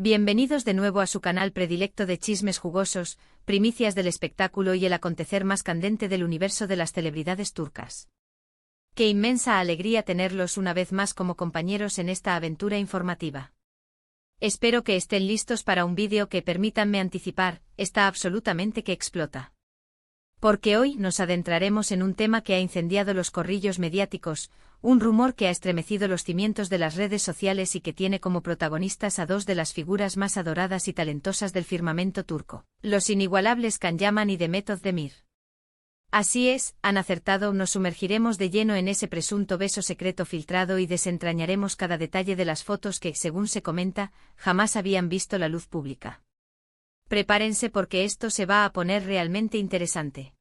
Bienvenidos de nuevo a su canal predilecto de chismes jugosos, primicias del espectáculo y el acontecer más candente del universo de las celebridades turcas. Qué inmensa alegría tenerlos una vez más como compañeros en esta aventura informativa. Espero que estén listos para un vídeo que, permítanme anticipar, está absolutamente que explota. Porque hoy nos adentraremos en un tema que ha incendiado los corrillos mediáticos, un rumor que ha estremecido los cimientos de las redes sociales y que tiene como protagonistas a dos de las figuras más adoradas y talentosas del firmamento turco, los inigualables Can Yaman y Demet Özdemir. Así es, han acertado, nos sumergiremos de lleno en ese presunto beso secreto filtrado y desentrañaremos cada detalle de las fotos que, según se comenta, jamás habían visto la luz pública. Prepárense porque esto se va a poner realmente interesante.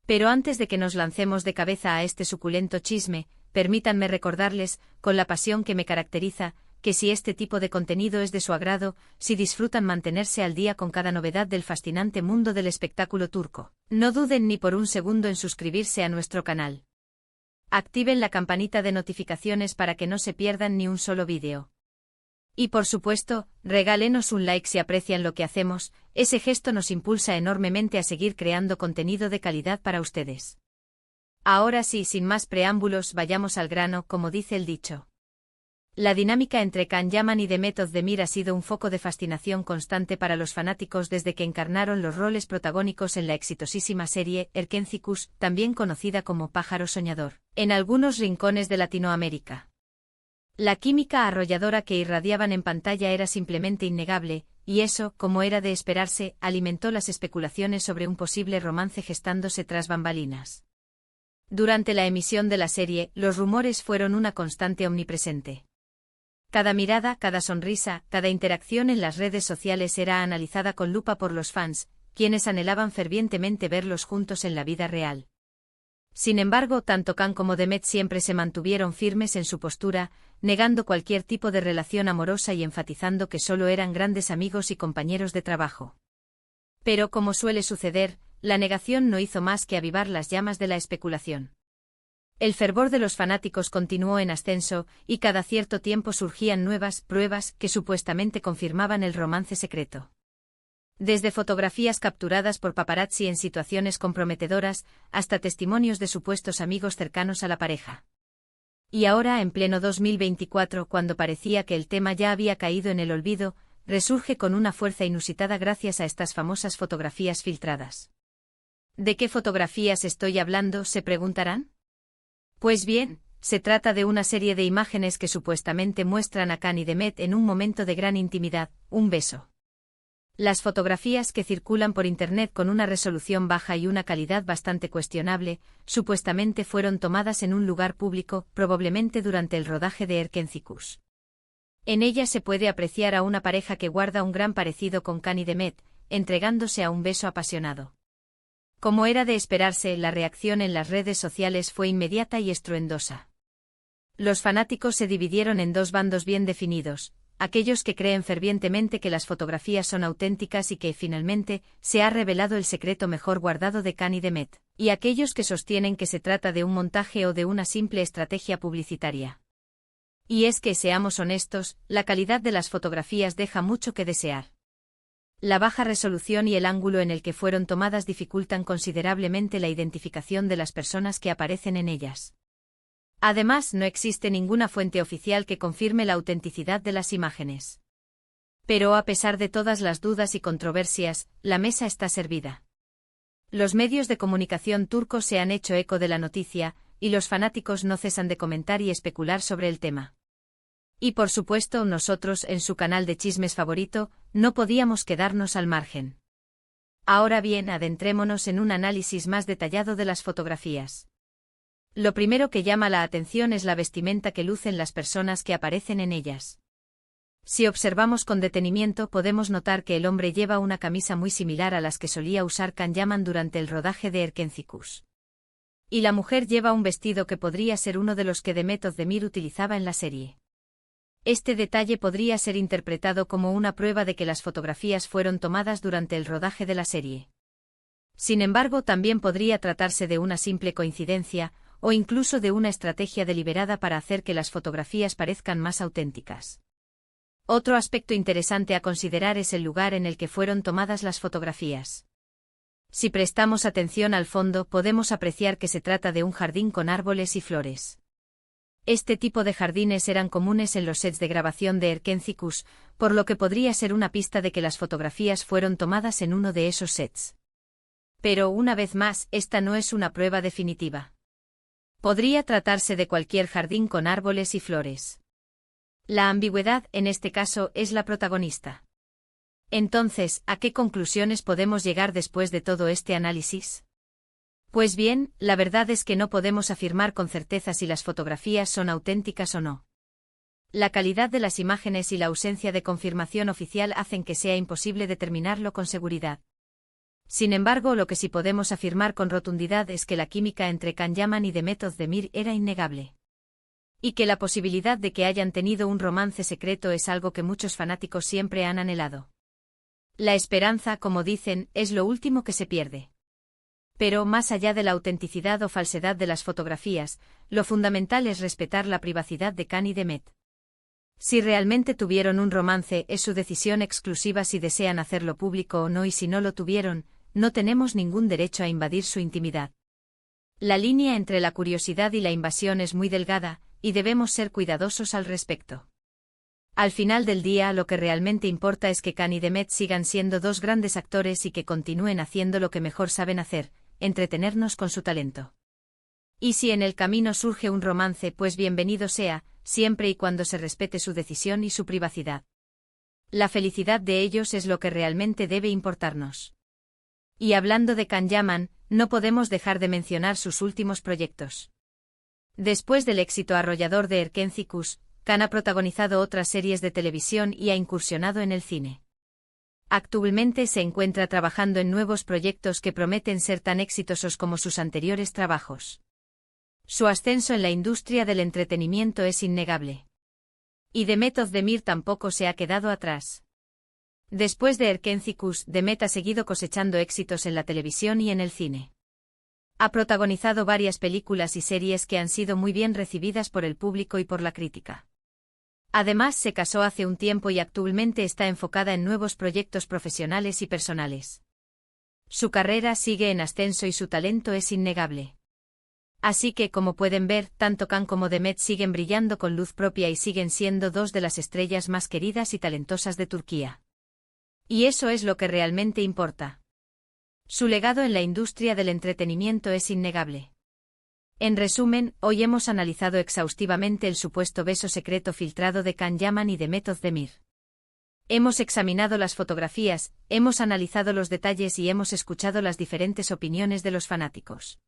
Pero antes de que nos lancemos de cabeza a este suculento chisme, permítanme recordarles, con la pasión que me caracteriza, que si este tipo de contenido es de su agrado, si disfrutan mantenerse al día con cada novedad del fascinante mundo del espectáculo turco, no duden ni por un segundo en suscribirse a nuestro canal. Activen la campanita de notificaciones para que no se pierdan ni un solo vídeo. Y por supuesto, regálenos un like si aprecian lo que hacemos, ese gesto nos impulsa enormemente a seguir creando contenido de calidad para ustedes. Ahora sí, sin más preámbulos, vayamos al grano, como dice el dicho. La dinámica entre Can Yaman y Demet Özdemir ha sido un foco de fascinación constante para los fanáticos desde que encarnaron los roles protagónicos en la exitosísima serie Erkencikus, también conocida como Pájaro Soñador, en algunos rincones de Latinoamérica. La química arrolladora que irradiaban en pantalla era simplemente innegable, y eso, como era de esperarse, alimentó las especulaciones sobre un posible romance gestándose tras bambalinas. Durante la emisión de la serie, los rumores fueron una constante omnipresente. Cada mirada, cada sonrisa, cada interacción en las redes sociales era analizada con lupa por los fans, quienes anhelaban fervientemente verlos juntos en la vida real. Sin embargo, tanto Can como Demet siempre se mantuvieron firmes en su postura, negando cualquier tipo de relación amorosa y enfatizando que solo eran grandes amigos y compañeros de trabajo. Pero, como suele suceder, la negación no hizo más que avivar las llamas de la especulación. El fervor de los fanáticos continuó en ascenso, y cada cierto tiempo surgían nuevas pruebas que supuestamente confirmaban el romance secreto. Desde fotografías capturadas por paparazzi en situaciones comprometedoras, hasta testimonios de supuestos amigos cercanos a la pareja. Y ahora, en pleno 2024, cuando parecía que el tema ya había caído en el olvido, resurge con una fuerza inusitada gracias a estas famosas fotografías filtradas. ¿De qué fotografías estoy hablando?, se preguntarán. Pues bien, se trata de una serie de imágenes que supuestamente muestran a Can y Demet en un momento de gran intimidad, un beso. Las fotografías, que circulan por internet con una resolución baja y una calidad bastante cuestionable, supuestamente fueron tomadas en un lugar público, probablemente durante el rodaje de Erkencikus. En ellas se puede apreciar a una pareja que guarda un gran parecido con Can y Demet, entregándose a un beso apasionado. Como era de esperarse, la reacción en las redes sociales fue inmediata y estruendosa. Los fanáticos se dividieron en dos bandos bien definidos: aquellos que creen fervientemente que las fotografías son auténticas y que, finalmente, se ha revelado el secreto mejor guardado de Can y Demet, y aquellos que sostienen que se trata de un montaje o de una simple estrategia publicitaria. Y es que, seamos honestos, la calidad de las fotografías deja mucho que desear. La baja resolución y el ángulo en el que fueron tomadas dificultan considerablemente la identificación de las personas que aparecen en ellas. Además, no existe ninguna fuente oficial que confirme la autenticidad de las imágenes. Pero a pesar de todas las dudas y controversias, la mesa está servida. Los medios de comunicación turcos se han hecho eco de la noticia, y los fanáticos no cesan de comentar y especular sobre el tema. Y por supuesto, nosotros, en su canal de chismes favorito, no podíamos quedarnos al margen. Ahora bien, adentrémonos en un análisis más detallado de las fotografías. Lo primero que llama la atención es la vestimenta que lucen las personas que aparecen en ellas. Si observamos con detenimiento, podemos notar que el hombre lleva una camisa muy similar a las que solía usar Can Yaman durante el rodaje de Erkencikus. Y la mujer lleva un vestido que podría ser uno de los que Demet Özdemir utilizaba en la serie. Este detalle podría ser interpretado como una prueba de que las fotografías fueron tomadas durante el rodaje de la serie. Sin embargo, también podría tratarse de una simple coincidencia, o incluso de una estrategia deliberada para hacer que las fotografías parezcan más auténticas. Otro aspecto interesante a considerar es el lugar en el que fueron tomadas las fotografías. Si prestamos atención al fondo, podemos apreciar que se trata de un jardín con árboles y flores. Este tipo de jardines eran comunes en los sets de grabación de Erkenci-Kuş, por lo que podría ser una pista de que las fotografías fueron tomadas en uno de esos sets. Pero, una vez más, esta no es una prueba definitiva. Podría tratarse de cualquier jardín con árboles y flores. La ambigüedad, en este caso, es la protagonista. Entonces, ¿a qué conclusiones podemos llegar después de todo este análisis? Pues bien, la verdad es que no podemos afirmar con certeza si las fotografías son auténticas o no. La calidad de las imágenes y la ausencia de confirmación oficial hacen que sea imposible determinarlo con seguridad. Sin embargo, lo que sí podemos afirmar con rotundidad es que la química entre Can Yaman y Demet Özdemir era innegable. Y que la posibilidad de que hayan tenido un romance secreto es algo que muchos fanáticos siempre han anhelado. La esperanza, como dicen, es lo último que se pierde. Pero, más allá de la autenticidad o falsedad de las fotografías, lo fundamental es respetar la privacidad de Can y Demet. Si realmente tuvieron un romance, es su decisión exclusiva si desean hacerlo público o no, y si no lo tuvieron, no tenemos ningún derecho a invadir su intimidad. La línea entre la curiosidad y la invasión es muy delgada, y debemos ser cuidadosos al respecto. Al final del día, lo que realmente importa es que Can y Demet sigan siendo dos grandes actores y que continúen haciendo lo que mejor saben hacer, entretenernos con su talento. Y si en el camino surge un romance, pues bienvenido sea, siempre y cuando se respete su decisión y su privacidad. La felicidad de ellos es lo que realmente debe importarnos. Y hablando de Can Yaman, no podemos dejar de mencionar sus últimos proyectos. Después del éxito arrollador de Erkenci-Kuş, Can ha protagonizado otras series de televisión y ha incursionado en el cine. Actualmente se encuentra trabajando en nuevos proyectos que prometen ser tan exitosos como sus anteriores trabajos. Su ascenso en la industria del entretenimiento es innegable. Y Demet Özdemir tampoco se ha quedado atrás. Después de Erkenci-Kuş, Demet ha seguido cosechando éxitos en la televisión y en el cine. Ha protagonizado varias películas y series que han sido muy bien recibidas por el público y por la crítica. Además, se casó hace un tiempo y actualmente está enfocada en nuevos proyectos profesionales y personales. Su carrera sigue en ascenso y su talento es innegable. Así que, como pueden ver, tanto Can como Demet siguen brillando con luz propia y siguen siendo dos de las estrellas más queridas y talentosas de Turquía. Y eso es lo que realmente importa. Su legado en la industria del entretenimiento es innegable. En resumen, hoy hemos analizado exhaustivamente el supuesto beso secreto filtrado de Can Yaman y Demet Özdemir. Hemos examinado las fotografías, hemos analizado los detalles y hemos escuchado las diferentes opiniones de los fanáticos.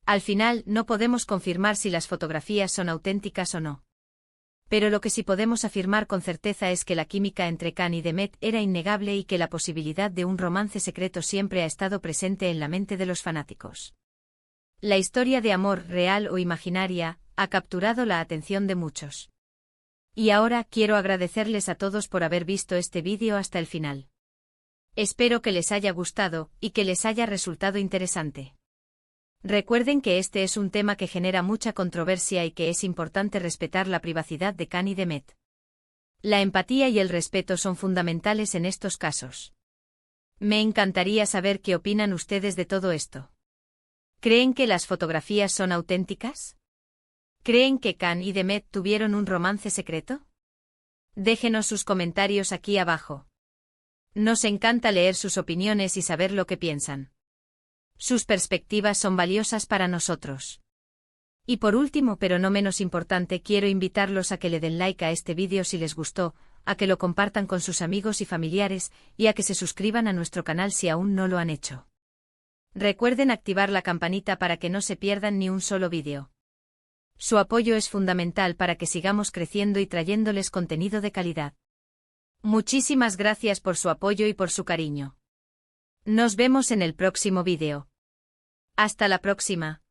Al final, no podemos confirmar si las fotografías son auténticas o no. Pero lo que sí podemos afirmar con certeza es que la química entre Can y Demet era innegable y que la posibilidad de un romance secreto siempre ha estado presente en la mente de los fanáticos. La historia de amor, real o imaginaria, ha capturado la atención de muchos. Y ahora quiero agradecerles a todos por haber visto este vídeo hasta el final. Espero que les haya gustado y que les haya resultado interesante. Recuerden que este es un tema que genera mucha controversia y que es importante respetar la privacidad de Can y Demet. La empatía y el respeto son fundamentales en estos casos. Me encantaría saber qué opinan ustedes de todo esto. ¿Creen que las fotografías son auténticas? ¿Creen que Can y Demet tuvieron un romance secreto? Déjenos sus comentarios aquí abajo. Nos encanta leer sus opiniones y saber lo que piensan. Sus perspectivas son valiosas para nosotros. Y por último, pero no menos importante, quiero invitarlos a que le den like a este vídeo si les gustó, a que lo compartan con sus amigos y familiares, y a que se suscriban a nuestro canal si aún no lo han hecho. Recuerden activar la campanita para que no se pierdan ni un solo vídeo. Su apoyo es fundamental para que sigamos creciendo y trayéndoles contenido de calidad. Muchísimas gracias por su apoyo y por su cariño. Nos vemos en el próximo vídeo. Hasta la próxima.